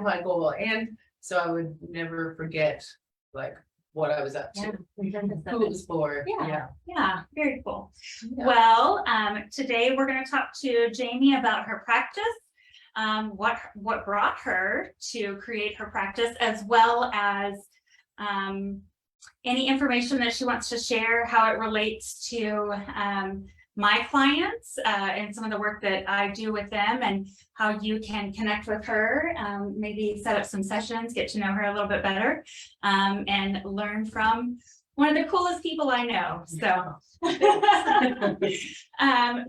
my goal, and so I would never forget like what I was up to, who it was for. Yeah, very cool. Yeah. Well, today we're going to talk to Jayme about her practice, what brought her to create her practice, as well as any information that she wants to share, how it relates to my clients and some of the work that I do with them, and how you can connect with her, maybe set up some sessions, get to know her a little bit better, and learn from one of the coolest people I know. So,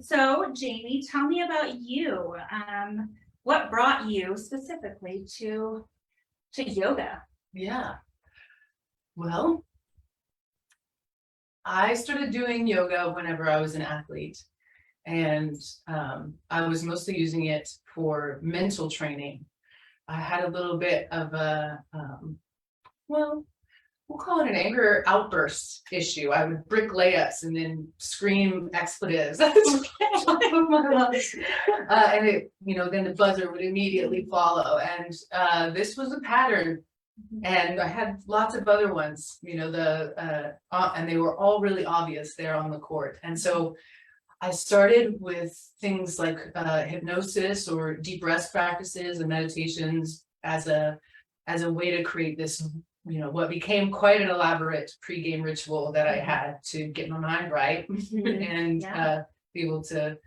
so Jayme, tell me about you. What brought you specifically to yoga? Yeah. Well, I started doing yoga whenever I was an athlete, and I was mostly using it for mental training. I had a little bit of a, well, we'll call it an anger outburst issue. I would brick layups and then scream expletives at the top of my lungs. And it, then the buzzer would immediately follow. And this was a pattern. And I had lots of other ones, and they were all really obvious there on the court. And so I started with things like hypnosis or deep rest practices and meditations as a way to create this, what became quite an elaborate pregame ritual that I had to get my mind right and be able to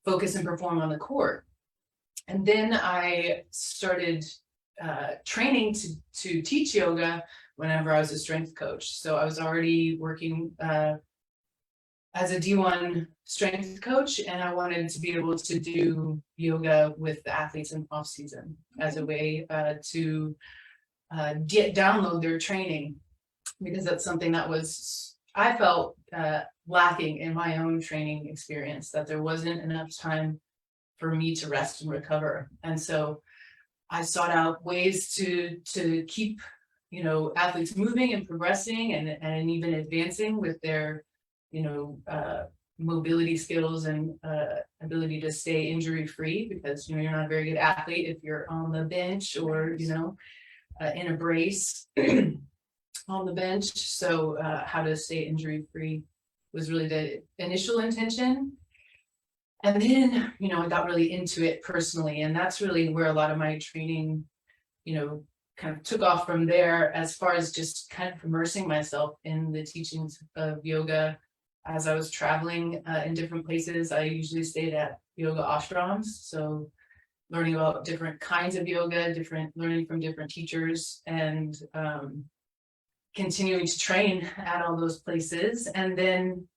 focus and perform on the court. And then I started training to teach yoga whenever I was a strength coach. So I was already working as a D1 strength coach, and I wanted to be able to do yoga with the athletes in off season as a way to download their training, because that's something that I felt lacking in my own training experience, that there wasn't enough time for me to rest and recover. And so I sought out ways to keep, athletes moving and progressing and even advancing with their, mobility skills and ability to stay injury free, because, you're not a very good athlete if you're on the bench or, in a brace on the bench. So how to stay injury free was really the initial intention. And then, I got really into it personally, and that's really where a lot of my training, kind of took off from there, as far as just kind of immersing myself in the teachings of yoga. As I was traveling in different places, I usually stayed at yoga ashrams. So learning about different kinds of yoga, learning from different teachers, and continuing to train at all those places. And then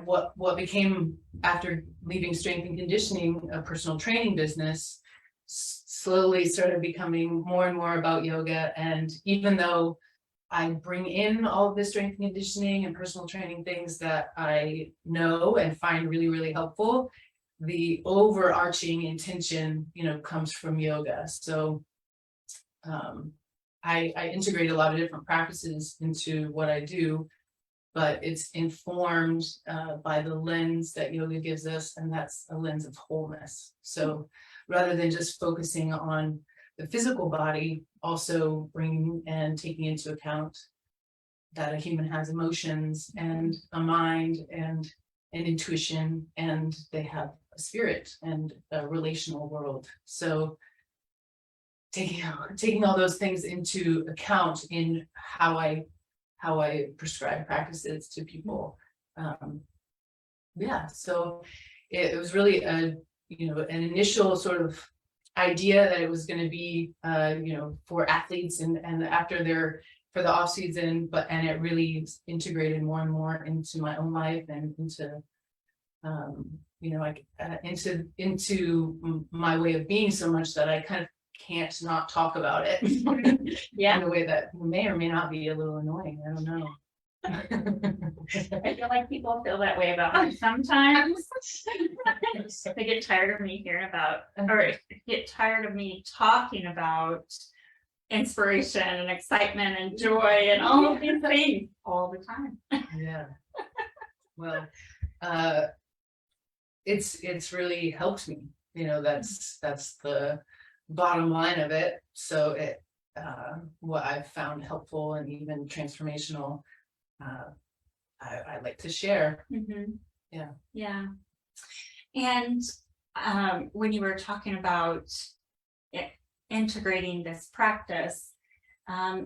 what became, after leaving strength and conditioning, a personal training business, slowly started becoming more and more about yoga. And even though I bring in all of the strength and conditioning and personal training things that I know and find really, really helpful, the overarching intention, comes from yoga. So I integrate a lot of different practices into what I do, but it's informed by the lens that yoga gives us, and that's a lens of wholeness. So rather than just focusing on the physical body, also bringing and taking into account that a human has emotions and a mind and an intuition, and they have a spirit and a relational world. So taking all those things into account in how I prescribe practices to people. So it was really an initial sort of idea that it was going to be for athletes and after for the off season, and it really integrated more and more into my own life and into into my way of being, so much that I kind of can't not talk about it. In a way that may or may not be a little annoying. I don't know. I feel like people feel that way about me sometimes. They get tired of me hearing about, or get tired of me talking about inspiration and excitement and joy and all of these things all the time. Yeah. Well, it's really helped me. That's the bottom line of it. So it, what I've found helpful and even transformational, I like to share. Yeah. Yeah. And when you were talking about integrating this practice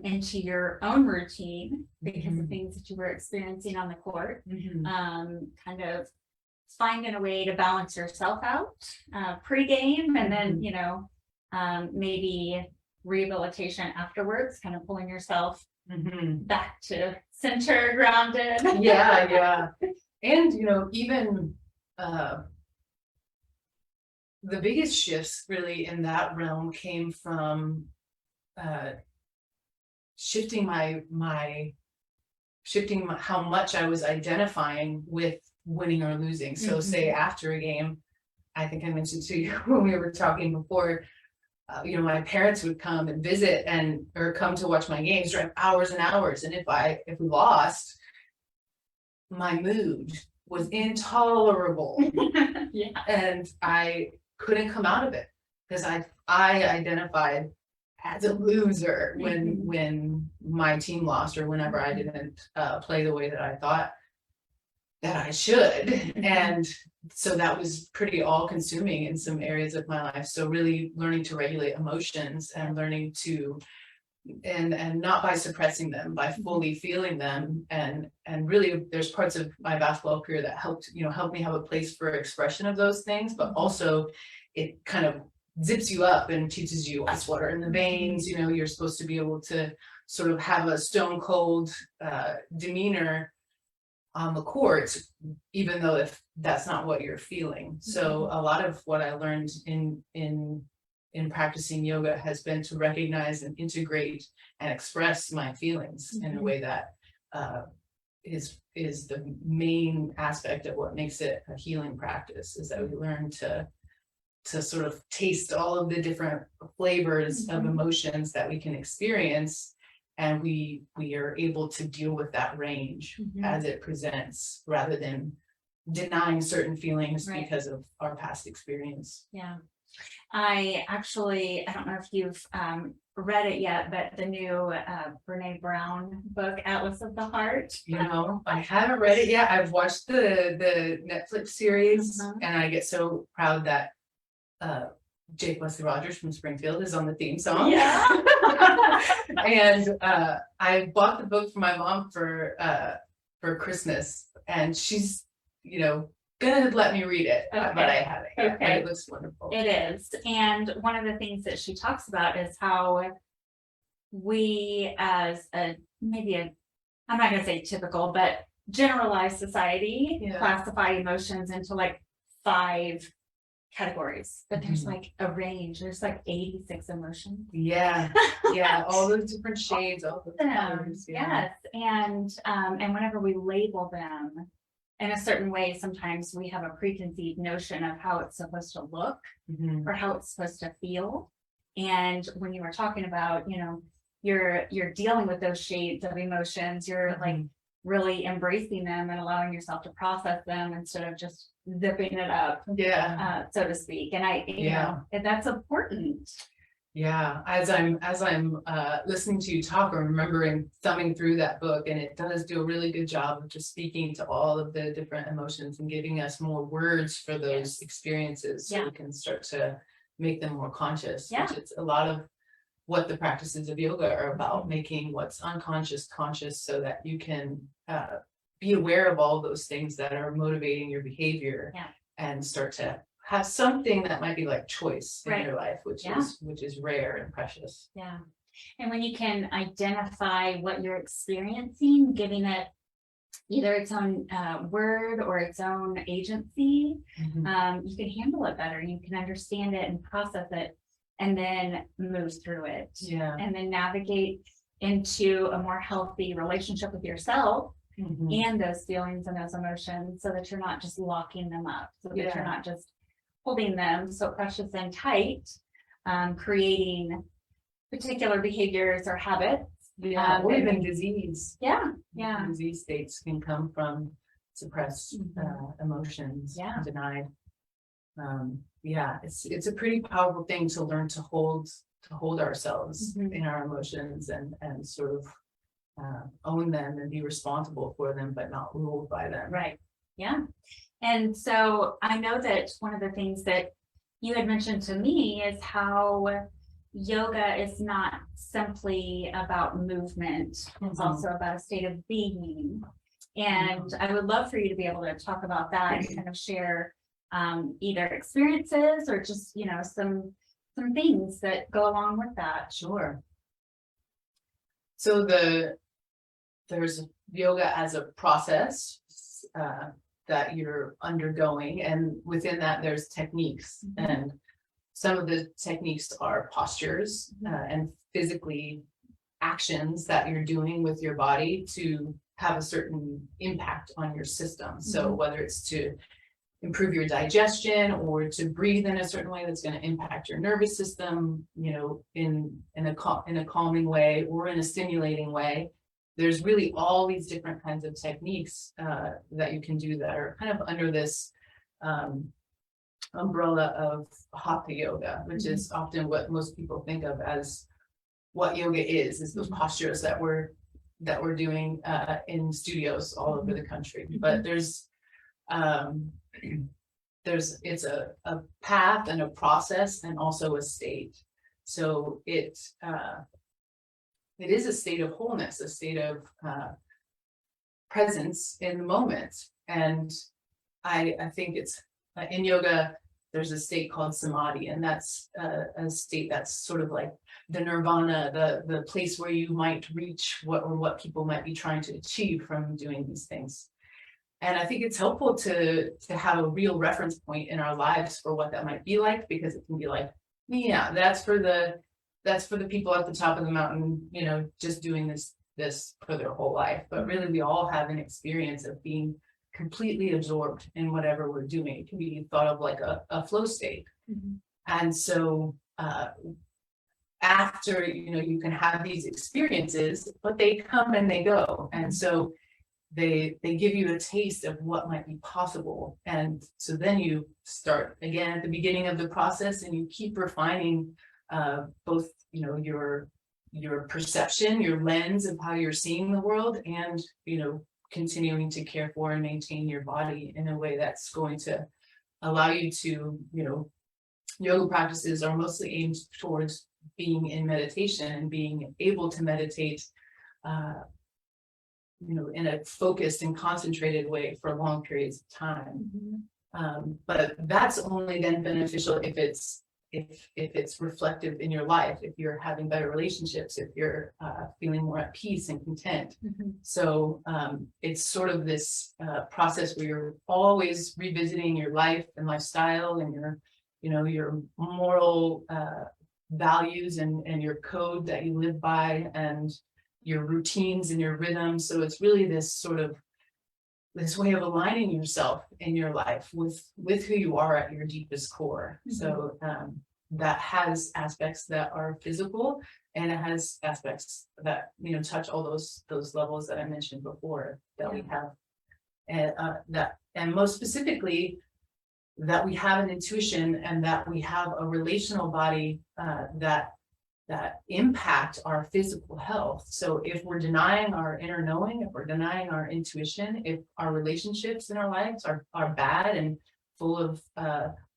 into your own routine because of things that you were experiencing on the court, kind of finding a way to balance yourself out pre-game, and then maybe rehabilitation afterwards, kind of pulling yourself back to center, grounded. Yeah. And even the biggest shifts really in that realm came from shifting how much I was identifying with winning or losing. So say after a game, I think I mentioned to you when we were talking before, my parents would come and visit or come to watch my games, drive hours and hours. And if we lost, my mood was intolerable. And I couldn't come out of it because I identified as a loser when my team lost, or whenever I didn't play the way that I thought that I should. And so that was pretty all consuming in some areas of my life. So really learning to regulate emotions and learning to, and not by suppressing them, by fully feeling them. And really there's parts of my basketball career that helped me have a place for expression of those things, but also it kind of zips you up and teaches you ice water in the veins. You're supposed to be able to sort of have a stone cold demeanor on the court, even though if that's not what you're feeling. So a lot of what I learned in practicing yoga has been to recognize and integrate and express my feelings in a way that is the main aspect of what makes it a healing practice, is that we learn to sort of taste all of the different flavors of emotions that we can experience, and we are able to deal with that range as it presents, rather than denying certain feelings because of our past experience. Yeah. I don't know if you've read it yet, but the new Brene Brown book, Atlas of the Heart. I haven't read it yet. I've watched the Netflix series, and I get so proud that Jake Wesley Rogers from Springfield is on the theme song. Yeah. And I bought the book for my mom for Christmas, and she's gonna let me read it, but I haven't yet. But it looks wonderful. It is. And one of the things that she talks about is how we, as I'm not gonna say typical, but generalized society, classify emotions into like 5 categories, but there's like a range. There's like 86 emotions. Yeah, all those different shades, all those colors. Yes, and whenever we label them in a certain way, sometimes we have a preconceived notion of how it's supposed to look or how it's supposed to feel. And when you were talking about, you're dealing with those shades of emotions, you're like really embracing them and allowing yourself to process them instead of just zipping it up, so to speak. And and that's important. Yeah, as I'm listening to you talk, I'm remembering thumbing through that book, and it does do a really good job of just speaking to all of the different emotions and giving us more words for those experiences, so we can start to make them more conscious, which is a lot of what the practices of yoga are about, making what's unconscious conscious, so that you can be aware of all those things that are motivating your behavior, and start to have something that might be like choice in your life, which is rare and precious. Yeah. And when you can identify what you're experiencing, giving it either its own word or its own agency, you can handle it better. You can understand it and process it, and then move through it. And then navigate into a more healthy relationship with yourself and those feelings and those emotions, so that you're not just locking them up, so that you're not just holding them so precious and tight, creating particular behaviors or habits. Or even disease. Disease states can come from suppressed emotions, denied. yeah, it's a pretty powerful thing to learn to hold ourselves in our emotions and sort of own them and be responsible for them, but not ruled by them. Right. Yeah. And so I know that one of the things that you had mentioned to me is how yoga is not simply about movement, it's also about a state of being. And I would love for you to be able to talk about that and kind of share either experiences or just, you know, some things that go along with that. Sure. So there's yoga as a process that you're undergoing, and within that there's techniques, and some of the techniques are postures and physically actions that you're doing with your body to have a certain impact on your system. So whether it's to improve your digestion or to breathe in a certain way that's going to impact your nervous system, you know, in a calming way or in a stimulating way. There's really all these different kinds of techniques that you can do that are kind of under this umbrella of hatha yoga, which is often what most people think of as what yoga is those postures that we're doing in studios all over the country. But it's a path and a process and also a state. So it is a state of wholeness, a state of presence in the moment. And I think it's in yoga, there's a state called samadhi, and that's a state that's sort of like the nirvana, the place where you might reach what people might be trying to achieve from doing these things. And I think it's helpful to have a real reference point in our lives for what that might be like, because it can be like, yeah, that's for the people at the top of the mountain, you know, just doing this for their whole life. But really, we all have an experience of being completely absorbed in whatever we're doing. It can be thought of like a flow state. And so after, you know, you can have these experiences, but they come and they go. And so they give you a taste of what might be possible. And so then you start again at the beginning of the process, and you keep refining both, you know, your perception, your lens of how you're seeing the world, and, you know, continuing to care for and maintain your body in a way that's going to allow you to, you know, yoga practices are mostly aimed towards being in meditation and being able to meditate you know, in a focused and concentrated way for long periods of time. But that's only then beneficial if it's reflective in your life, if you're having better relationships, if you're feeling more at peace and content. So it's sort of this process where you're always revisiting your life and lifestyle and your, you know, your moral values and your code that you live by, and your routines and your rhythms. So it's really this sort of this way of aligning yourself in your life with who you are at your deepest core. So that has aspects that are physical, and it has aspects that, you know, touch all those levels that I mentioned before that we have, and most specifically that we have an intuition and that we have a relational body that impact our physical health. So if we're denying our inner knowing, if we're denying our intuition, if our relationships in our lives are bad and full of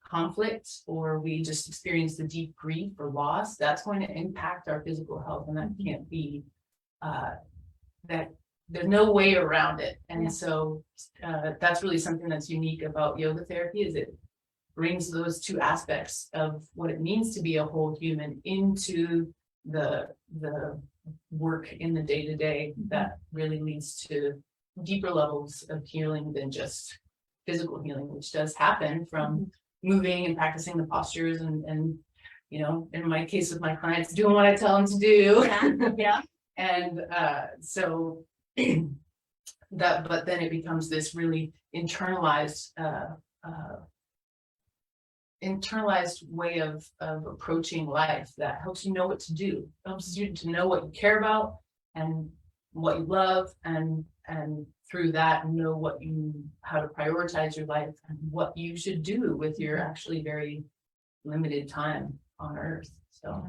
conflict, or we just experience the deep grief or loss, that's going to impact our physical health, and that can't be, that there's no way around it. And so that's really something that's unique about yoga therapy, is it brings those two aspects of what it means to be a whole human into the work in the day-to-day that really leads to deeper levels of healing than just physical healing, which does happen from moving and practicing the postures and you know, in my case with my clients, doing what I tell them to do. And so that, but then it becomes this really internalized way of approaching life that helps you know what to do, helps you to know what you care about and what you love, and through that know how to prioritize your life and what you should do with your actually very limited time on earth. So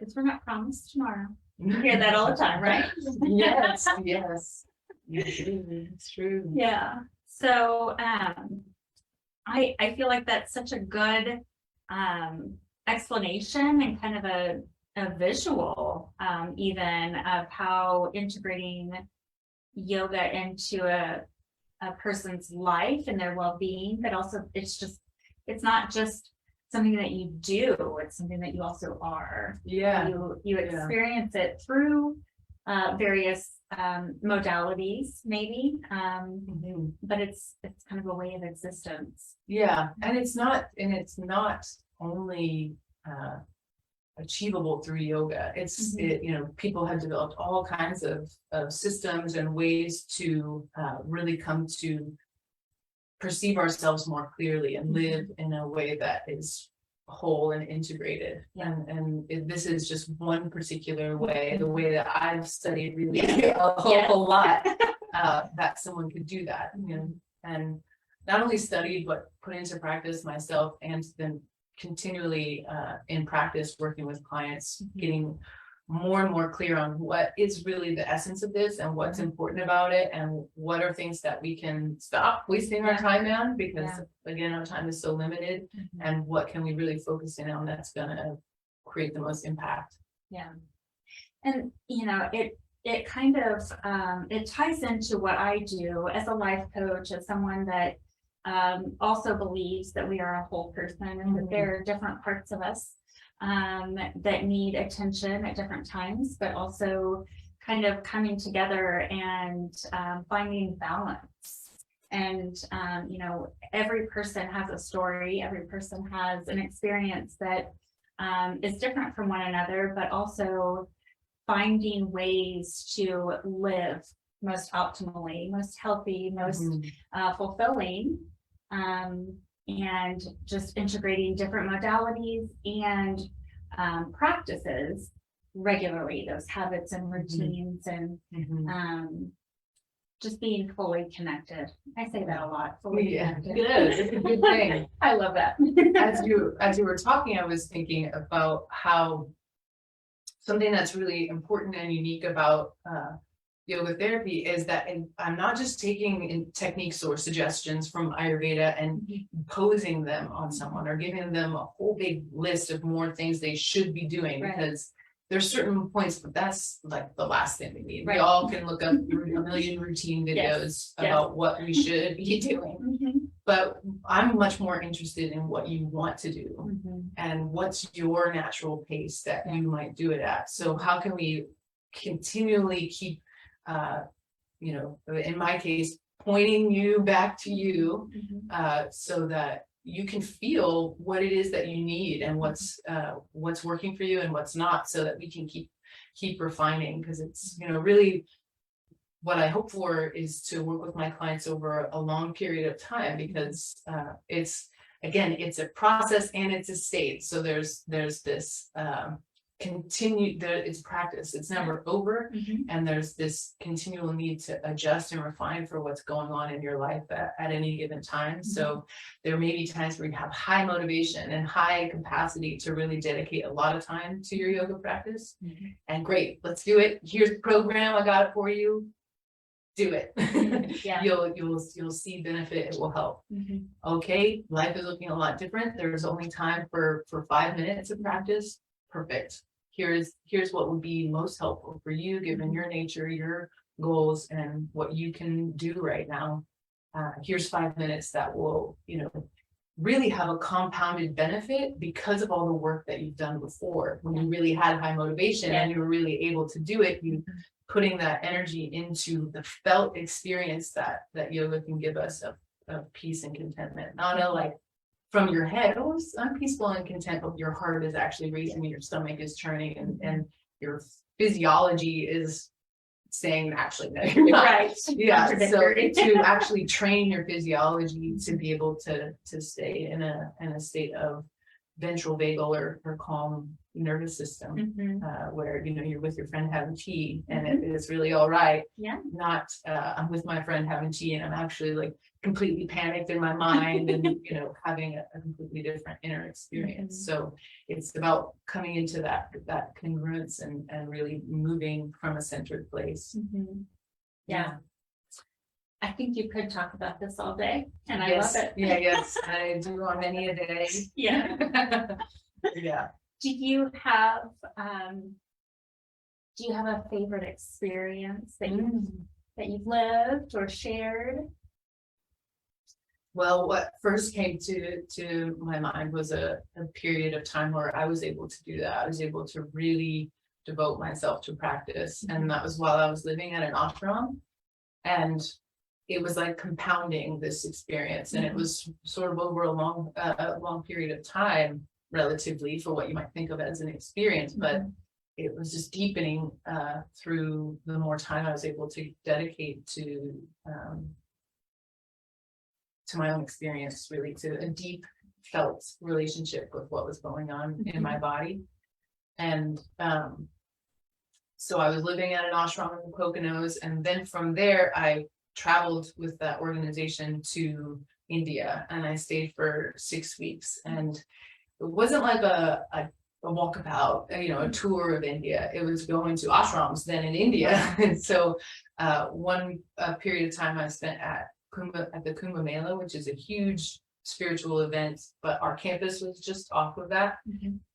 Because we're not promised tomorrow. You hear that all the time, right? yes, yes. It's true. Yeah. So I feel like that's such a good explanation and kind of a visual even of how integrating yoga into a person's life and their well-being, but also it's not just something that you do, it's something that you also are. Yeah. You experience it through various modalities maybe, but it's kind of a way of existence. Yeah, and it's not only achievable through yoga. It's people have developed all kinds of systems and ways to really come to perceive ourselves more clearly and live in a way that is whole and integrated. This is just one particular way, the way that I've studied really a whole lot, that someone could do that, and not only studied but put into practice myself, and then continually in practice working with clients, getting more and more clear on what is really the essence of this and what's important about it, and what are things that we can stop wasting our time on, because again, our time is so limited, and what can we really focus in on that's gonna create the most impact. And it kind of it ties into what I do as a life coach, as someone that also believes that we are a whole person, and that there are different parts of us that need attention at different times, but also kind of coming together and finding balance. And every person has a story, every person has an experience that is different from one another, but also finding ways to live most optimally, most healthy, most fulfilling, and just integrating different modalities and practices regularly, those habits and routines, and just being fully connected. I say that a lot. Fully connected. Good. It's a good thing. I love that. As you were talking, I was thinking about how something that's really important and unique about yoga therapy is that I'm not just taking in techniques or suggestions from Ayurveda and imposing them on someone or giving them a whole big list of more things they should be doing, because there's certain points, but that's like the last thing we need. We all can look up a million routine videos about what we should be doing, but I'm much more interested in what you want to do and what's your natural pace that you might do it at. So how can we continually keep in my case, pointing you back to you, so that you can feel what it is that you need and what's working for you and what's not, so that we can keep refining. Because it's really what I hope for is to work with my clients over a long period of time, because it's a process and it's a state. So there's this it's practice, it's never over, and there's this continual need to adjust and refine for what's going on in your life at any given time. So there may be times where you have high motivation and high capacity to really dedicate a lot of time to your yoga practice, and great, let's do it. Here's the program, I got it for you. Do it. You'll see benefit, it will help. Okay, life is looking a lot different. There's only time for 5 minutes of practice. Perfect. Here's what would be most helpful for you, given your nature, your goals, and what you can do right now. Here's 5 minutes that will, really have a compounded benefit because of all the work that you've done before. When you really had high motivation and you were really able to do it, you putting that energy into the felt experience that yoga can give us of peace and contentment. Not like from your head, oh, I'm peaceful and content, but your heart is actually racing and your stomach is churning, and your physiology is saying actually no, you're not. Right. Yeah. So to actually train your physiology to be able to stay in a state of ventral vagal or calm nervous system, Mhm. where, you know, you're with your friend having tea and it is really all right. Yeah. Not, I'm with my friend having tea and I'm actually like completely panicked in my mind and, you know, having a completely different inner experience. Mhm. So it's about coming into that congruence and really moving from a centered place. Mhm. Yeah. I think you could talk about this all day, and I Yes, love it. yeah, yes, I do on many a day. Yeah. Yeah. Do you have a favorite experience that you've lived or shared? Well, what first came to my mind was a period of time where I was able to do that. I was able to really devote myself to practice. And that was while I was living at an ashram. And it was like compounding this experience. And it was sort of over a long period of time, relatively, for what you might think of as an experience. But it was just deepening through the more time I was able to dedicate to my own experience, really, to a deep felt relationship with what was going on in my body. And so I was living at an ashram in the Poconos, and then from there I traveled with that organization to India, and I stayed for 6 weeks. And it wasn't like a walkabout, you know, a tour of India. It was going to ashrams then in India. And so one period of time I spent at the Kumbh Mela, which is a huge spiritual event, but our campus was just off of that.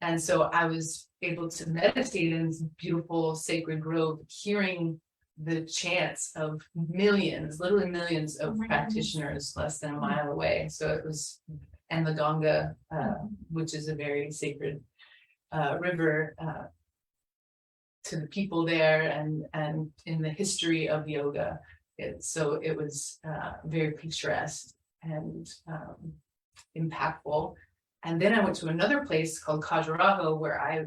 And so I was able to meditate in this beautiful sacred grove, hearing the chants of millions, literally millions of practitioners less than a mile away. So it was, and the Ganga, which is a very sacred river to the people there, and in the history of yoga. So it was very picturesque and impactful. And then I went to another place called Khajuraho, where I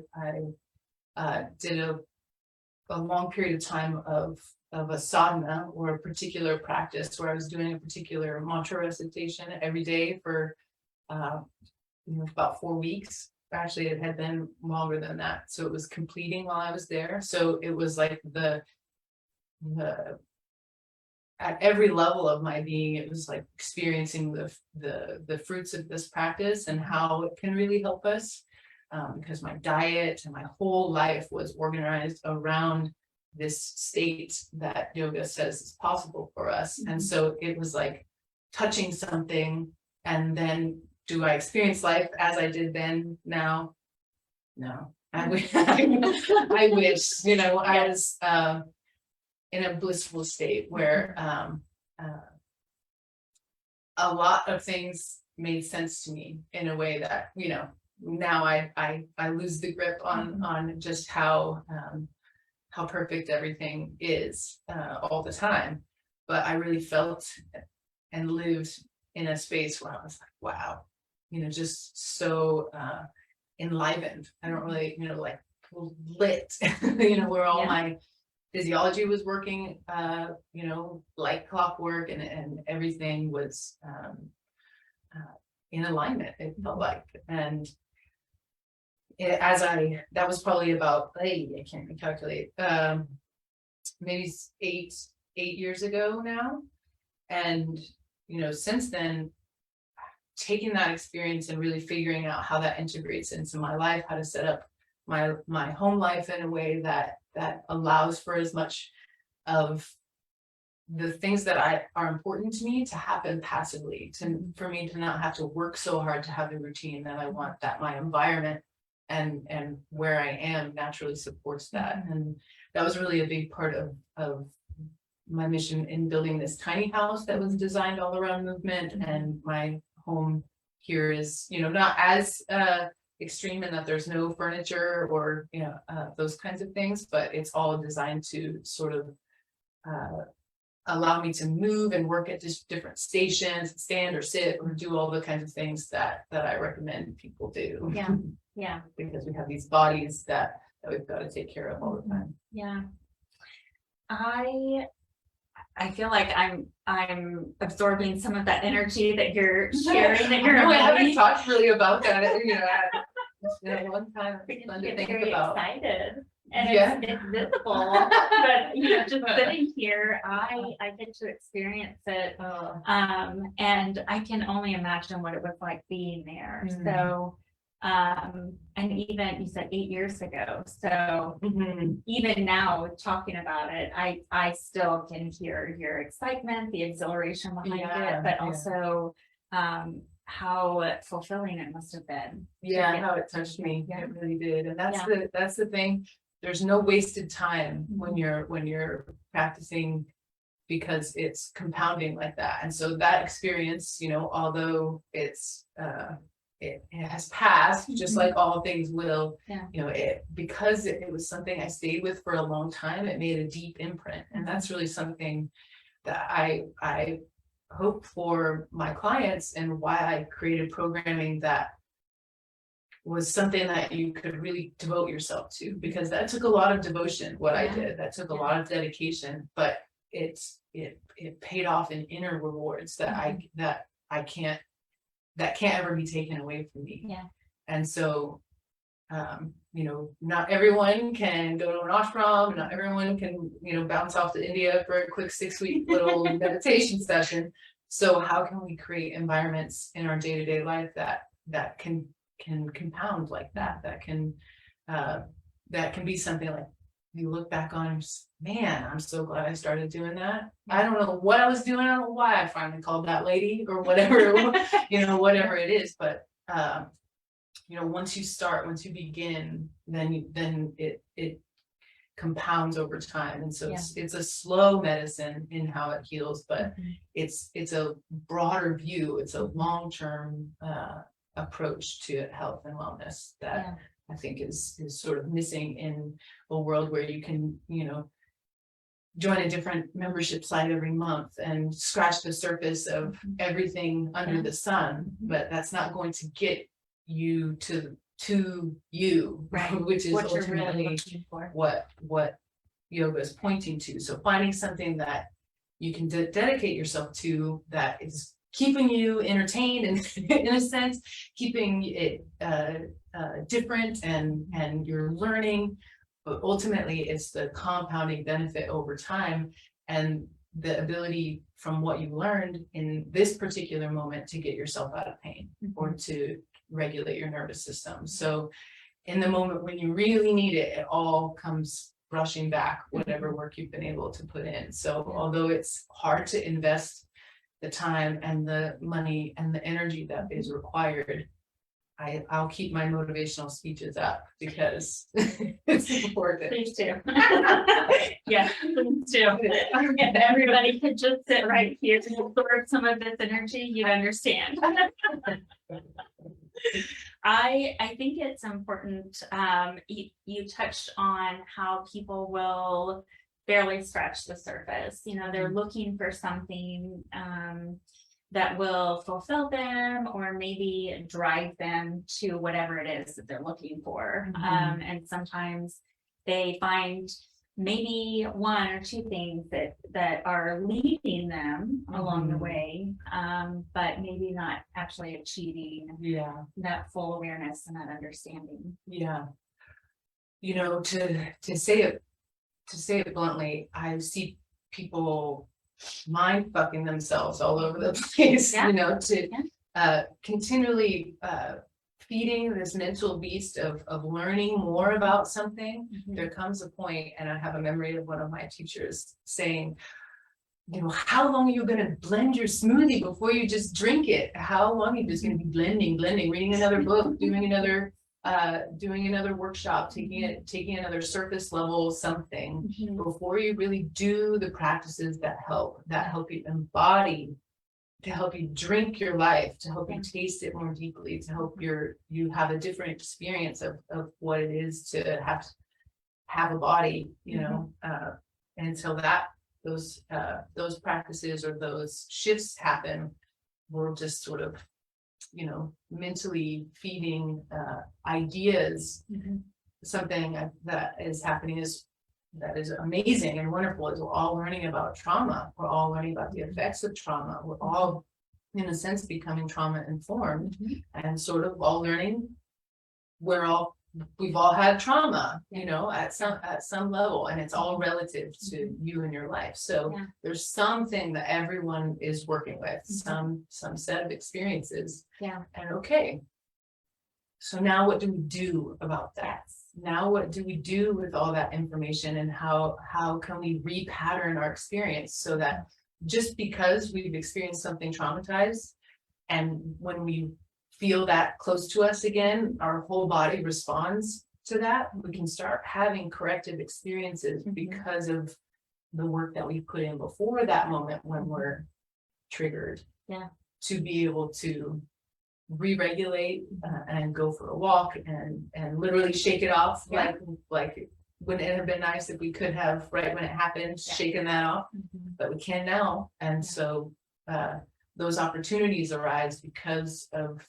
did a long period of time of a sadhana, or a particular practice, where I was doing a particular mantra recitation every day for about 4 weeks. Actually, it had been longer than that. So it was completing while I was there. So it was like the at every level of my being, it was like experiencing the fruits of this practice and how it can really help us. Because my diet and my whole life was organized around this state that yoga says is possible for us. And so it was like touching something, and then do I experience life as I did then now? No. I wish, I wish, you know, I was in a blissful state where a lot of things made sense to me in a way that, you know, now I lose the grip on just how perfect everything is all the time. But I really felt and lived in a space where I was like, wow, you know, just so enlivened. I don't really, you know, like lit, you know, where all my physiology was working, you know, like clockwork, and everything was in alignment, it felt like. And that was probably about, I can't calculate, maybe eight years ago now. And, you know, since then, taking that experience and really figuring out how that integrates into my life, how to set up my home life in a way that allows for as much of the things that are important to me to happen passively, for me to not have to work so hard to have the routine that I want, that my environment and where I am naturally supports that. And that was really a big part of my mission in building this tiny house that was designed all around movement. And my home here is, you know, not as extreme in that there's no furniture or, you know, those kinds of things, but it's all designed to sort of allow me to move and work at just different stations, stand or sit or do all the kinds of things that I recommend people do. Yeah. Because we have these bodies that we've got to take care of all the time. Yeah. I feel like I'm absorbing some of that energy that you're sharing, that you're I haven't talked really about that, you know, It's been a long time. It's fun to Get think very about. excited. And Yeah. it's visible, but just sitting here, I get to experience it. Oh, And I can only imagine what it was like being there. Mhm. So, and even you said 8 years ago. So mhm. even now talking about it, I still can hear your excitement, the exhilaration behind Yeah, it, but yeah. also, how fulfilling it must have been. Yeah, get- how it touched me. Yeah. It really did. And that's Yeah. the thing. There's no wasted time when Mhm. you're practicing, because it's compounding like that. And so that experience, although it has passed, just Mhm. like all things will, Yeah. because it was something I stayed with for a long time, it made a deep imprint. And that's really something that I hope for my clients, and why I created programming that was something that you could really devote yourself to, because that took a lot of devotion. What I Yeah. did, that took a Yeah. lot of dedication, but it paid off in inner rewards that I can't ever be taken away from me. Yeah. And so not everyone can go to an ashram, not everyone can bounce off to India for a quick 6-week little meditation session. So how can we create environments in our day-to-day life that can compound like that can be something like you look back on and just, man, I'm so glad I started doing that. I don't know what I was doing, I don't know why I finally called that lady or whatever, whatever it is, but once you begin, then it compounds over time. And so it's a slow medicine in how it heals, but it's a broader view, it's a long-term approach to health and wellness that I think is sort of missing in a world where you can join a different membership site every month and scratch the surface of everything under the sun, but that's not going to get you to you, Right. which is What you're really ultimately looking for. what yoga is pointing to. So finding something that you can dedicate yourself to, that is keeping you entertained and in a sense keeping it different, and you're learning, but ultimately it's the compounding benefit over time, and the ability from what you learned in this particular moment to get yourself out of pain or to regulate your nervous system. So in the moment when you really need it, it all comes rushing back, whatever work you've been able to put in. So although it's hard to invest the time and the money and the energy that is required, I'll keep my motivational speeches up because it's important. Please do. Yeah, please do. If everybody could just sit right here to absorb some of this energy, you'd understand. I think it's important. You touched on how people will barely scratch the surface. They're looking for something that will fulfill them, or maybe drive them to whatever it is that they're looking for. And sometimes they find maybe 1 or 2 things that are leading them along the way, but maybe not actually achieving that full awareness and that understanding. To say it bluntly, I see people mind fucking themselves all over the place, continually feeding this mental beast of learning more about something. There comes a point, and I have a memory of one of my teachers saying, how long are you going to blend your smoothie before you just drink it? How long are you just going to be blending, reading another book, doing another workshop, taking another surface level something before you really do the practices that help you embody, to help you drink your life, to help you taste it more deeply, to help you have a different experience of what it is to have a body, until those practices or those shifts happen, we're just sort of mentally feeding ideas. Something that is happening that is amazing and wonderful is we're all learning about trauma. We're all learning about the effects of trauma. We're all, in a sense, becoming trauma informed, and sort of all learning we've all had trauma, you know, at some level, and it's all relative to you and your life. So there's something that everyone is working with, some set of experiences. And okay, so now what do we do about that? Now what do we do with all that information, and how can we repattern our experience so that just because we've experienced something traumatized, and when we feel that close to us again, our whole body responds to that, we can start having corrective experiences because of the work that we put in before that moment when we're triggered. To be able to re-regulate and go for a walk and literally shake it off. Like wouldn't it have been nice if we could have, right when it happened, shaken that off, but we can now. And so those opportunities arise because of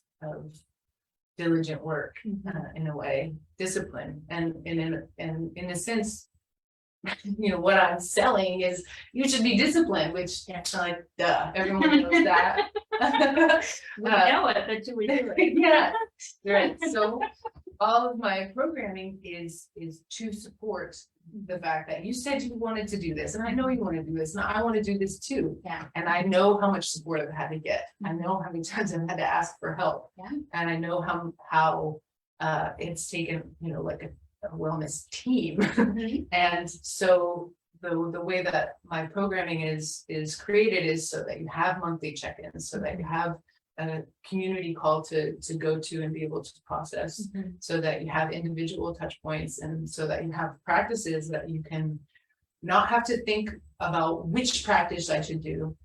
diligent work, in a way, discipline, and in a sense, you know, what I'm selling is you should be disciplined, which like duh, everyone knows that. We know it, but do we do it? Yeah, right. So all of my programming is to support the fact that you said you wanted to do this, and I know you want to do this, and I want to do this too. And I know how much support I've had to get. I know how many times I've had to ask for help. And I know how it's taken, you know, like a wellness team. And so the way that my programming is created is so that you have monthly check-ins, so that you have a community call to go to and be able to process, so that you have individual touch points, and so that you have practices that you can not have to think about which practice I should do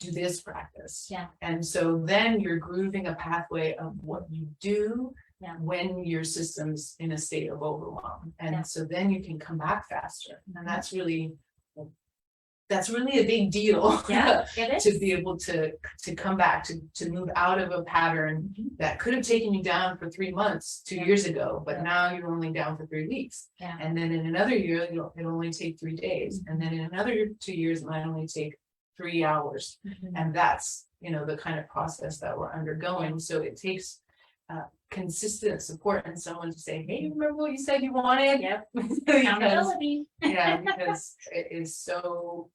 this practice. And so then you're grooving a pathway of what you do when your system's in a state of overwhelm. And so then you can come back faster. And that's really a big deal. To be able to come back, to move out of a pattern that could have taken you down for 3 months 2 years ago, but now you're only down for 3 weeks. And then in another year, it'll only take 3 days. And then in another 2 years, it might only take 3 hours. And that's, you know, the kind of process that we're undergoing. So it takes consistent support and someone to say, hey, remember what you said you wanted? Accountability. Because it is so,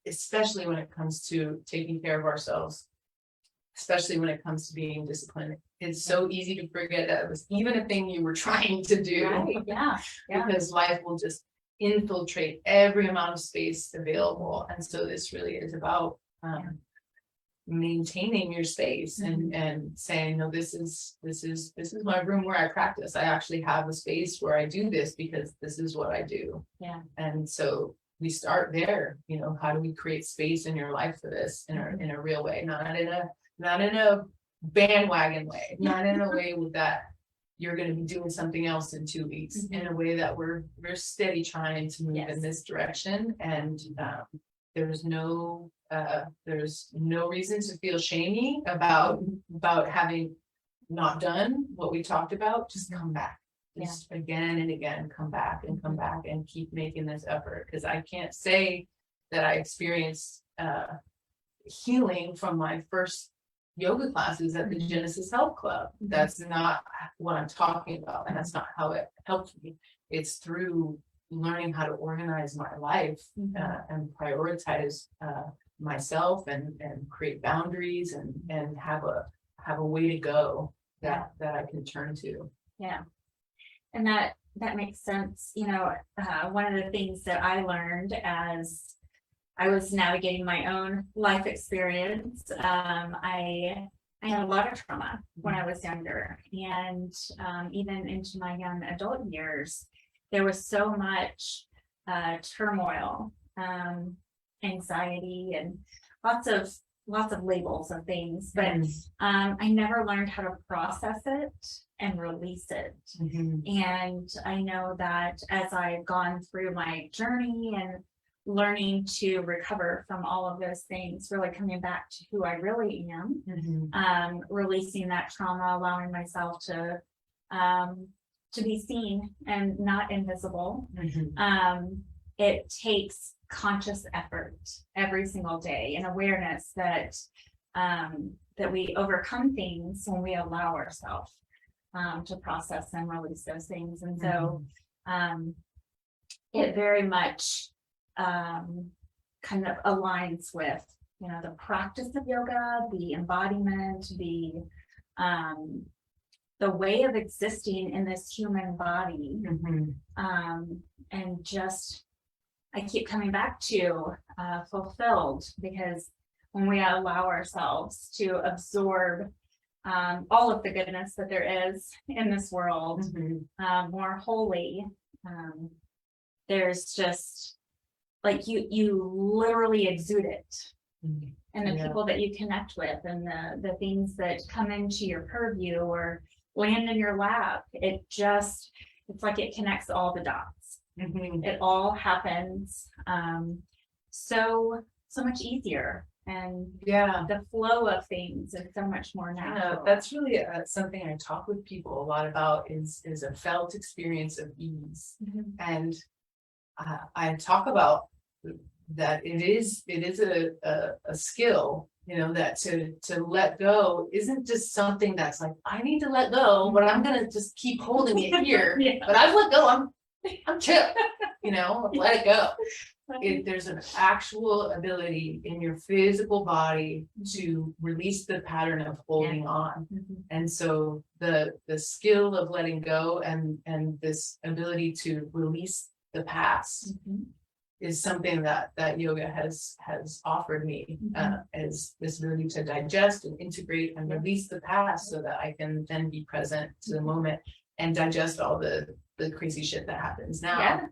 especially when it comes to taking care of ourselves, especially when it comes to being disciplined, it's so easy to forget that it was even a thing you were trying to do. Because life will just infiltrate every amount of space available. And so this really is about maintaining your space and saying, no, this is my room where I practice. I actually have a space where I do this because this is what I do. And so we start there. You know, how do we create space in your life for this in a real way, not in a bandwagon way, not in a way with that you're going to be doing something else in 2 weeks, in a way that we're steady trying to move in this direction. And there's no reason to feel shamey about having not done what we talked about. Just come back, just again and again, come back and keep making this effort. Because I can't say that I experienced healing from my first yoga classes at the Genesis Health Club. That's not what I'm talking about, and that's not how it helped me. It's through learning how to organize my life and prioritize myself and create boundaries and have a way to go that I can turn to. And that makes sense. You know, one of the things that I learned as I was navigating my own life experience, I had a lot of trauma when I was younger, and even into my young adult years, there was so much turmoil, anxiety, and lots of labels and things, but I never learned how to process it and release it. And I know that as I've gone through my journey and learning to recover from all of those things, really coming back to who I really am, releasing that trauma, allowing myself to be seen and not invisible. It takes conscious effort every single day and awareness that we overcome things when we allow ourselves. to process and release those things. And so it very much kind of aligns with, the practice of yoga, the embodiment, the way of existing in this human body. And just, I keep coming back to fulfilled, because when we allow ourselves to absorb all of the goodness that there is in this world more wholly, there's just like you literally exude it. And the people that you connect with, and the things that come into your purview or land in your lap, it's like it connects all the dots. It all happens so much easier, and the flow of things is so much more natural. That's really something I talk with people a lot about, is a felt experience of ease. And I talk about that it is a skill, that to let go isn't just something that's like, I need to let go, but I'm gonna just keep holding it here. But I've let go, I'm chill, let it go. There's an actual ability in your physical body to release the pattern of holding on. And so the skill of letting go and this ability to release the past is something that yoga has offered me, as this ability to digest and integrate and release the past, so that I can then be present to the moment and digest all the crazy shit that happens now. I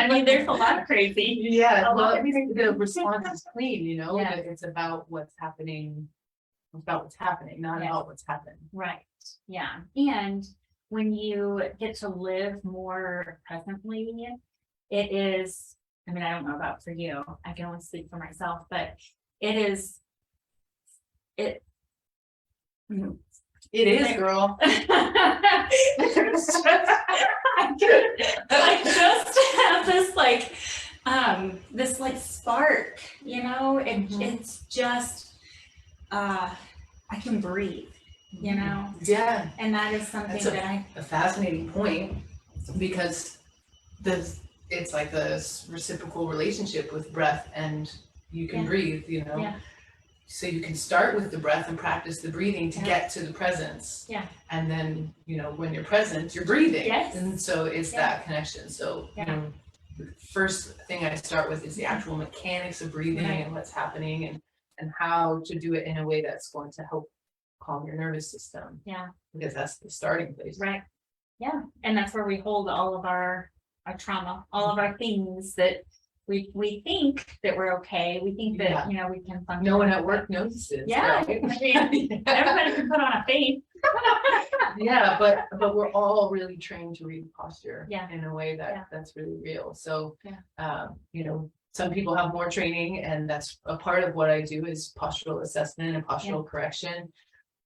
mean, there's a lot of crazy. The response is clean, it's about what's happening, not about what's happened. Right. Yeah. And when you get to live more presently, it is, I mean, I don't know about for you, I can only speak for myself, but it is, it is, girl. I just have this spark, it's just, I can breathe, Yeah. And that is something a fascinating point, because it's like a reciprocal relationship with breath, and you can breathe, so you can start with the breath and practice the breathing to get to the presence. And then, when you're present, you're breathing. And so it's that connection. So, the first thing I start with is the actual mechanics of breathing and what's happening, and how to do it in a way that's going to help calm your nervous system. Because that's the starting place. Right. And that's where we hold all of our trauma, all of our things that we think that we're okay. We think that, we can function. No one at work notices. Right? Everybody can put on a face. But we're all really trained to read posture in a way that's really real. So, some people have more training, and that's a part of what I do, is postural assessment and postural correction.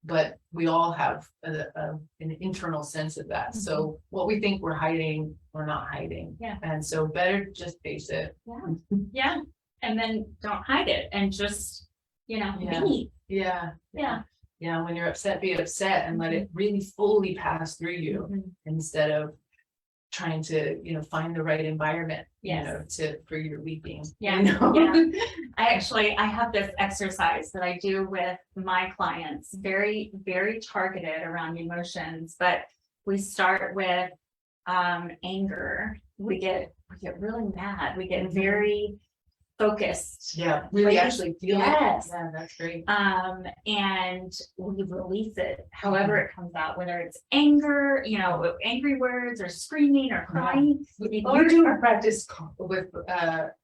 But we all have an internal sense of that. So what we think we're hiding, we're not hiding. And so better just face it. And then don't hide it, and just, be. When you're upset, be upset, and let it really fully pass through you, instead of trying to, find the right environment, for your weeping. I have this exercise that I do with my clients, very, very targeted around emotions, but we start with anger. We get really mad. We get very focused. Really actually feel it. Yes. Yeah, that's great. And we release it however it comes out, whether it's anger, angry words, or screaming or crying. We do a practice with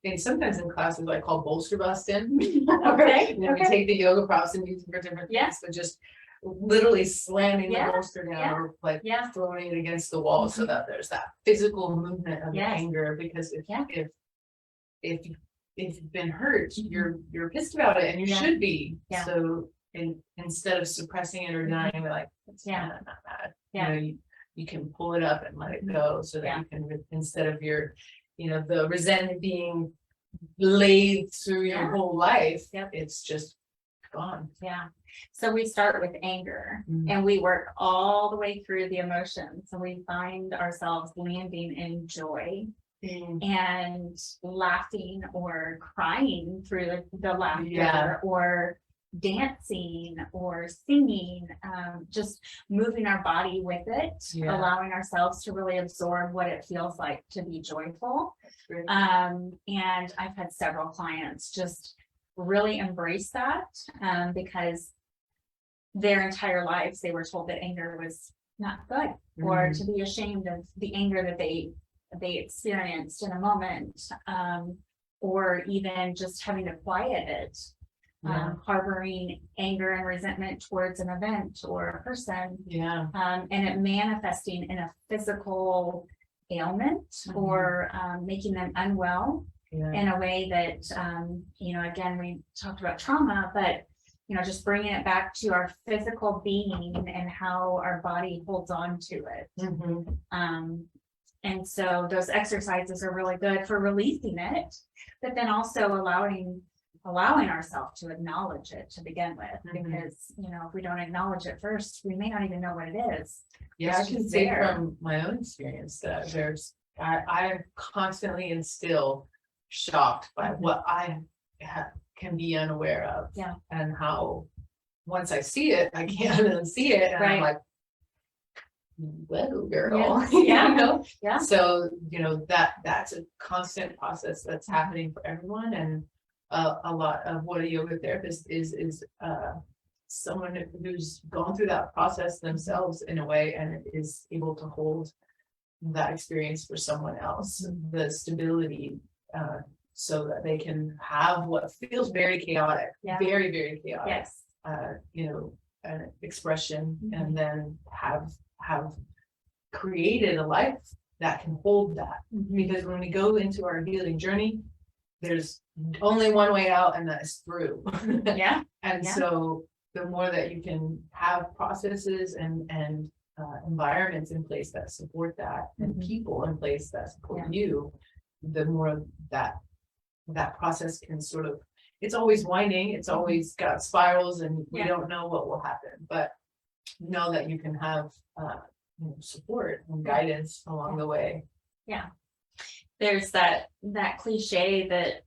and sometimes in classes I call bolster busting. We take the yoga props and use them for different things, but just literally slamming the bolster down, or throwing it against the wall, so that there's that physical movement of anger. Because if you've been hurt, you're pissed about it, and you should be. So instead of suppressing it or denying it, like, I'm not mad. You can pull it up and let it go, so that you can, instead of your, the resentment being laid through your whole life, it's just gone. Yeah. So we start with anger Mhm. and we work all the way through the emotions. So we find ourselves landing in joy and laughing or crying through the laughter, Yeah. or dancing or singing, just moving our body with it, Yeah. allowing ourselves to really absorb what it feels like to be joyful. Great. And I've had several clients just really embrace that, because their entire lives they were told that anger was not good, or to be ashamed of the anger that they experienced in a moment, or even just having to quiet it, harboring anger and resentment towards an event or a person, and it manifesting in a physical ailment, or making them unwell in a way that, again, we talked about trauma, but just bringing it back to our physical being and how our body holds on to it. And so those exercises are really good for releasing it, but then also allowing ourselves to acknowledge it to begin with, because if we don't acknowledge it first, we may not even know what it is. I can say from my own experience that I'm constantly and still shocked by what I can be unaware of, and how once I see it, I can't unsee it, and I'm like, whoa, girl. So that's a constant process that's happening for everyone, and a lot of what a yoga therapist is someone who's gone through that process themselves in a way, and is able to hold that experience for someone else, the stability, so that they can have what feels very chaotic, very, very chaotic, an expression, and then have created a life that can hold that. Because when we go into our healing journey, there's only one way out, and that is through. So the more that you can have processes and environments in place that support that, and people in place that support you, the more that process can sort of, it's always winding, it's always got spirals, and we don't know what will happen, but know that you can have support and guidance along the way. There's that cliche that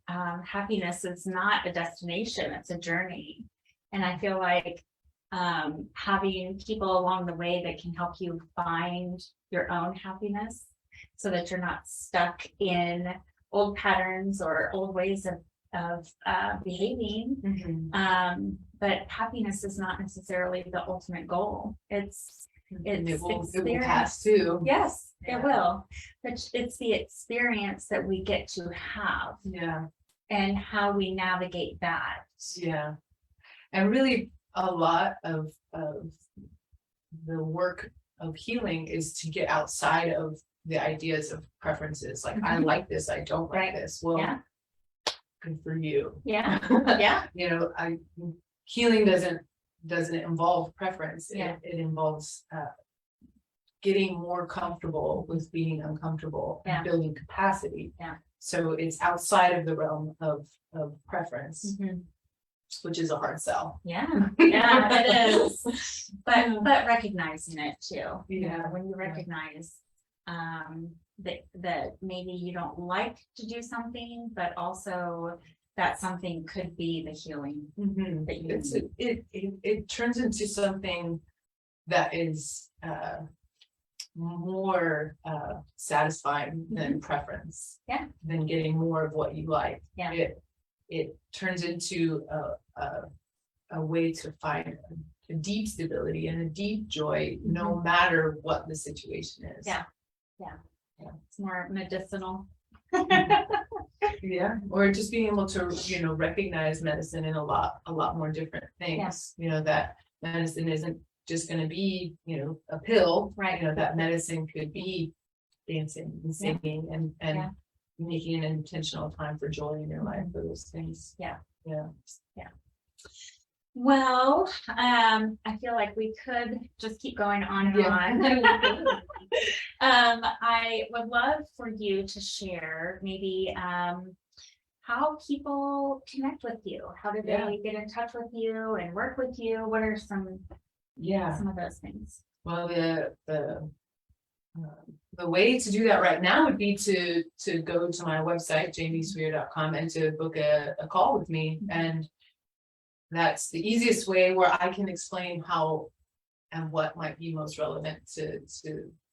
happiness is not a destination, it's a journey. And I feel like having people along the way that can help you find your own happiness, so that you're not stuck in old patterns or old ways of behaving. But happiness is not necessarily the ultimate goal. It will pass too. Yes, it will. But it's the experience that we get to have. And how we navigate that. And really a lot of the work of healing is to get outside of the ideas of preferences. Like, I like this, I don't like this. Well, good for you. Healing doesn't involve preference. It involves getting more comfortable with being uncomfortable, and building capacity. So it's outside of the realm of preference, which is a hard sell. It is. But recognizing it too. When you recognize that maybe you don't like to do something, but also that something could be the healing. That it turns into something that is more satisfying than preference. Than getting more of what you like. It turns into a way to find a deep stability and a deep joy, no matter what the situation is. It's more medicinal. Or just being able to recognize medicine in a lot more different things. That medicine isn't just going to be a pill, that medicine could be dancing and singing and making an intentional time for joy in your life for those things. Well, I feel like we could just keep going on and on. I would love for you to share maybe how people connect with you. How do they get in touch with you and work with you? What are some of those things? Well, the way to do that right now would be to go to my website, jaymesweere.com, and to book a call with me. And that's the easiest way where I can explain how and what might be most relevant to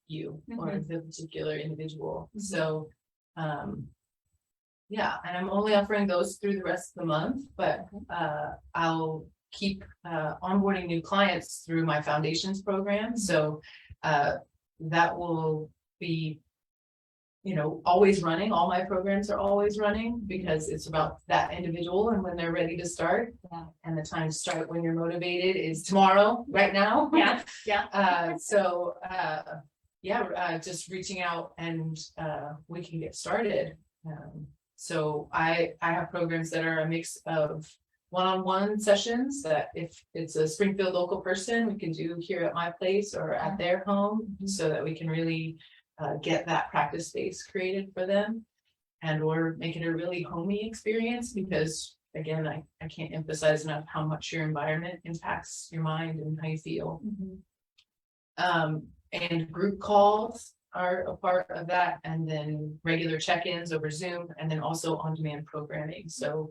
you or the particular individual. So yeah, and I'm only offering those through the rest of the month, but I'll keep onboarding new clients through my foundations program. So that will be, always running. All my programs are always running because it's about that individual and when they're ready to start. And the time to start when you're motivated is tomorrow, right now. Just reaching out and we can get started. So I have programs that are a mix of one-on-one sessions that if it's a Springfield local person, we can do here at my place or at their home so that we can really get that practice space created for them, and or make it a really homey experience, because again, I can't emphasize enough how much your environment impacts your mind and how you feel. And group calls are a part of that, and then regular check-ins over Zoom, and then also on-demand programming. So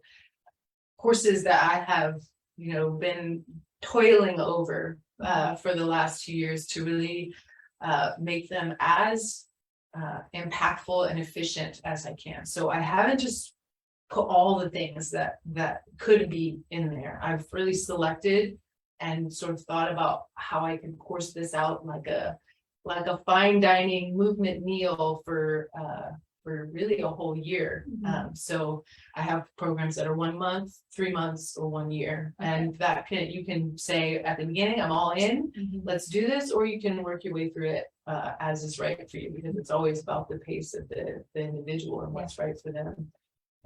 courses that I have, been toiling over for the last 2 years to really make them as impactful and efficient as I can. So I haven't just put all the things that could be in there. I've really selected and sort of thought about how I can course this out like a fine dining movement meal for really a whole year. So I have programs that are 1 month, 3 months, or 1 year. And that you can say at the beginning, I'm all in, let's do this, or you can work your way through it as is right for you, because it's always about the pace of the individual and what's right for them,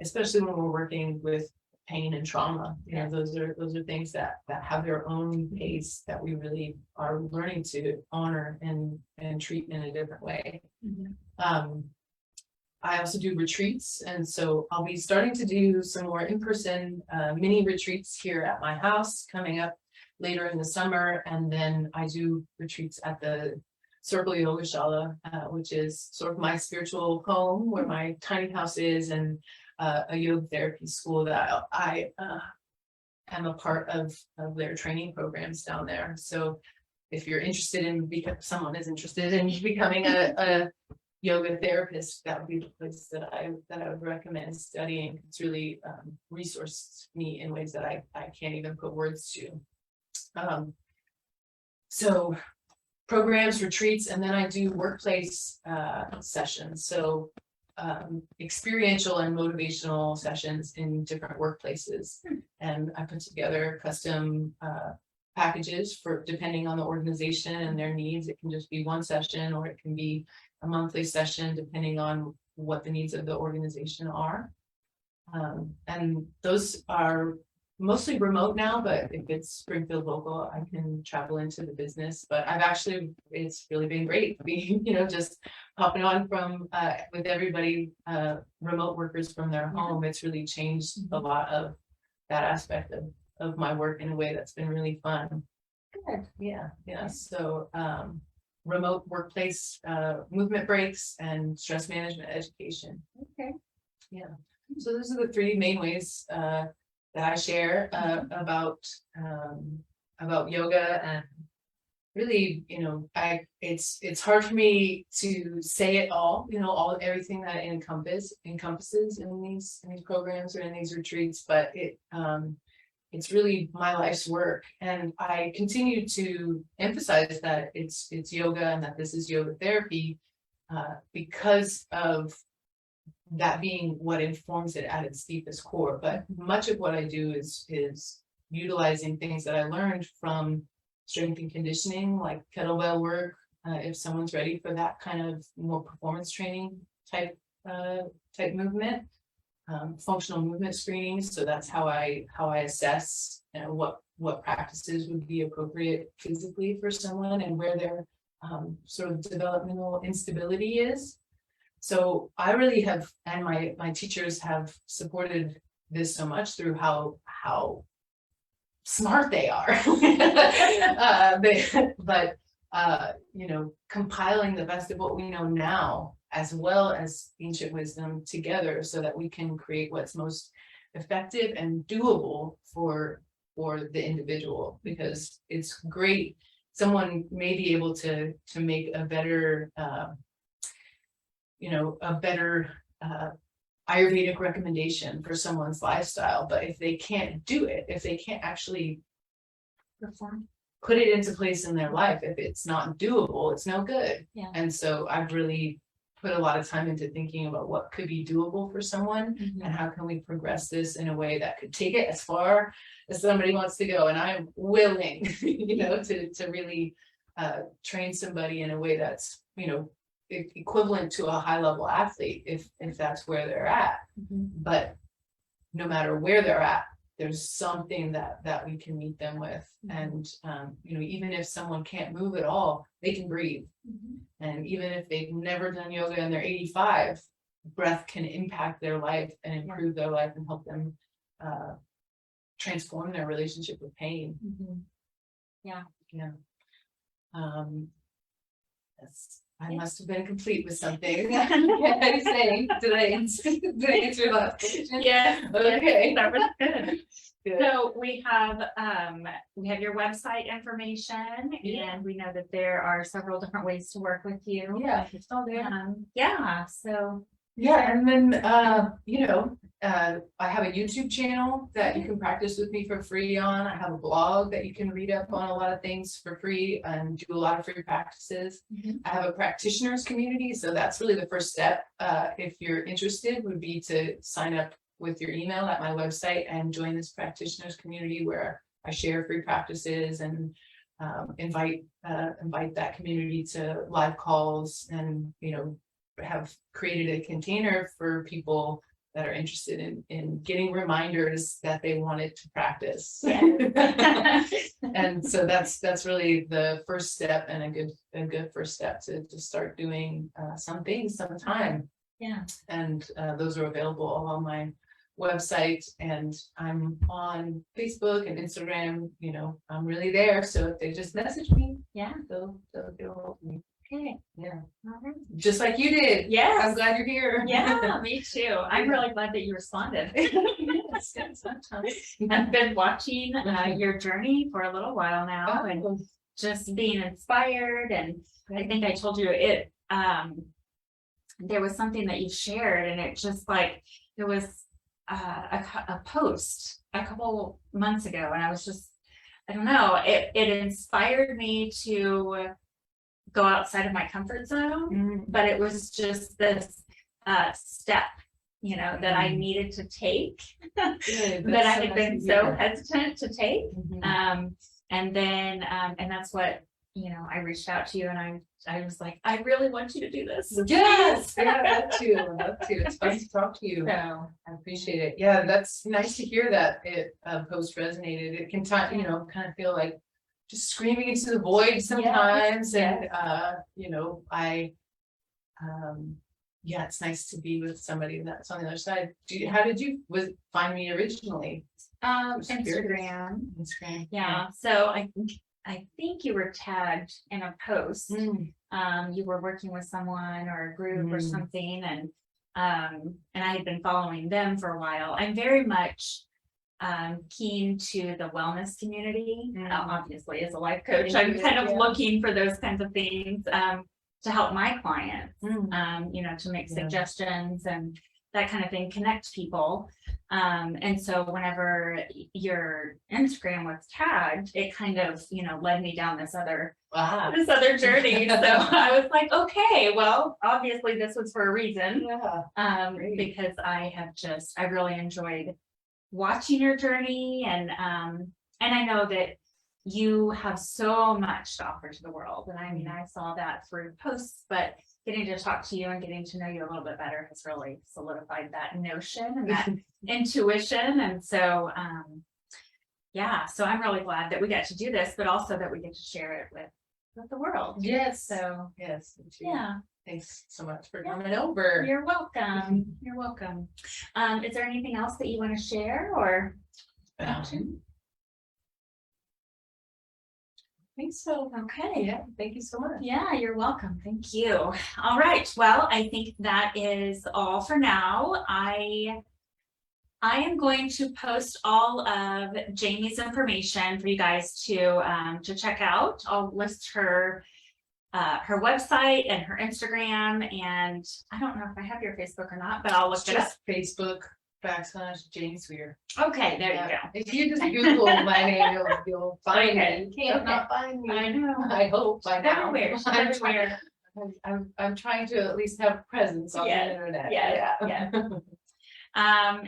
especially when we're working with pain and trauma. Those are things that have their own pace that we really are learning to honor and treat in a different way. I also do retreats, and so I'll be starting to do some more in-person mini retreats here at my house coming up later in the summer. And then I do retreats at the Circle Yoga Shala, which is sort of my spiritual home where my tiny house is, and a yoga therapy school that I am a part of their training programs down there. So if you're interested in, because someone is interested in becoming a yoga therapist, that would be the place that I would recommend studying. It's really resourced me in ways that I can't even put words to. So programs, retreats, and then I do workplace sessions. So experiential and motivational sessions in different workplaces. And I put together custom packages for depending on the organization and their needs. It can just be one session, or it can be a monthly session, depending on what the needs of the organization are. And those are mostly remote now, but if it's Springfield local, I can travel into the business. But it's really been great being, just popping on from with everybody, remote workers from their home. It's really changed a lot of that aspect of my work in a way that's been really fun. Good. Yeah. So remote workplace movement breaks and stress management education. Yeah. So those are the 3 main ways that I share about yoga. And really, it's hard for me to say it all, everything that it encompasses in these programs or in these retreats, but it's really my life's work. And I continue to emphasize that it's yoga and that this is yoga therapy because of that being what informs it at its deepest core. But much of what I do is utilizing things that I learned from strength and conditioning, like kettlebell work, if someone's ready for that kind of more performance training type movement. Functional movement screenings. So that's how I assess what practices would be appropriate physically for someone and where their sort of developmental instability is. So I really have, and my teachers have supported this so much through how smart they are. But you know, compiling the best of what we know now, as well as ancient wisdom together, so that we can create what's most effective and doable for the individual. Because it's great, someone may be able to make a better you know, a better Ayurvedic recommendation for someone's lifestyle, but if they can't do it, if they can't actually Perform. put it into place in their life, if it's not doable, it's no good. Yeah. And so I've really put a lot of time into thinking about what could be doable for someone, and how can we progress this in a way that could take it as far as somebody wants to go. And I'm willing, you know, to really train somebody in a way that's, you know, equivalent to a high level athlete, if that's where they're at. But no matter where they're at, there's something that we can meet them with. And you know, even if someone can't move at all, they can breathe. And even if they've never done yoga and they're 85, breath can impact their life and improve their life and help them transform their relationship with pain. Yeah. I must have been complete with something. Did I answer that question? Yeah. Okay. That was good. Good. So we have your website information, Yeah. and we know that there are several different ways to work with you. Yeah, it's all there. Yeah. So Yeah, and then you know, I have a YouTube channel that you can practice with me for free on. I have a blog that you can read up on a lot of things for free and do a lot of free practices. I have a practitioners community, so that's really the first step. If you're interested, would be to sign up with your email at my website and join this practitioners community, where I share free practices and invite that community to live calls, and you know, have created a container for people that are interested in getting reminders that they wanted to practice. And so that's really the first step, and a good first step to start doing some things sometime. Yeah. And those are available all on my website, and I'm on Facebook and Instagram. You know, I'm really there, so if they just message me, they'll help me. Okay. Yeah. All right. Just like you did. Yes. I'm glad you're here. Yeah, me too. I'm really glad that you responded. Yes, I've been watching your journey for a little while now, and just being inspired. And I think I told you it. There was something that you shared, and it just like there was a post a couple months ago, and I was just, I don't know, it inspired me to go outside of my comfort zone, but it was just this step, you know, that I needed to take, that I had been so hesitant to take. And then and that's what, you know, I reached out to you, and I was like, I really want you to do this. Yes, yeah, I'd love to. I'd love to. It's fun to talk to you. So I appreciate it. Yeah, that's nice to hear that it post resonated. It can you know, kind of feel like just screaming into the void sometimes. And you know, yeah, it's nice to be with somebody that's on the other side. How did you find me originally? Instagram. Yeah. So I think you were tagged in a post. You were working with someone or a group or something, and I had been following them for a while. I'm very much keen to the wellness community. Obviously, as a life coach, I'm kind of looking for those kinds of things to help my clients, you know, to make suggestions and that kind of thing, connect people. And so whenever your Instagram was tagged, it kind of, you know, led me down this other journey. So I was like, okay, well, obviously this was for a reason. Because I really enjoyed watching your journey, and I know that you have so much to offer to the world. And I mean, I saw that through posts, but getting to talk to you and getting to know you a little bit better has really solidified that notion and that intuition. And so, yeah, so I'm really glad that we get to do this, but also that we get to share it with with the world. Yes. So, Yes. Me too. yeah. Thanks so much for Yeah. coming over. You're welcome. You're welcome. Is there anything else that you want to share or? I think so. Okay. Yeah. Thank you so much. Yeah, you're welcome. Thank you. All right. Well, I think that is all for now. I am going to post all of Jayme's information for you guys to check out. I'll list her website and her Instagram, and I don't know if I have your Facebook or not, but I'll look it up. Just Facebook /Jayme Sweere. Okay, there you go. If you just Google my name, you'll find Okay. me. You can't Okay. not find me. I know. I hope by now. Everywhere. I'm trying, Everywhere. I'm trying to at least have presence on Yes, the internet. yes, Yeah.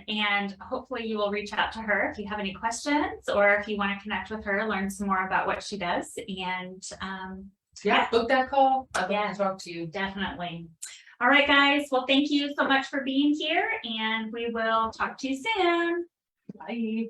And hopefully you will reach out to her if you have any questions or if you want to connect with her, learn some more about what she does. And Yeah, book that call. I'd Yeah. love to talk to you. definitely. All right, guys. Well, thank you so much for being here, and we will talk to you soon. Bye.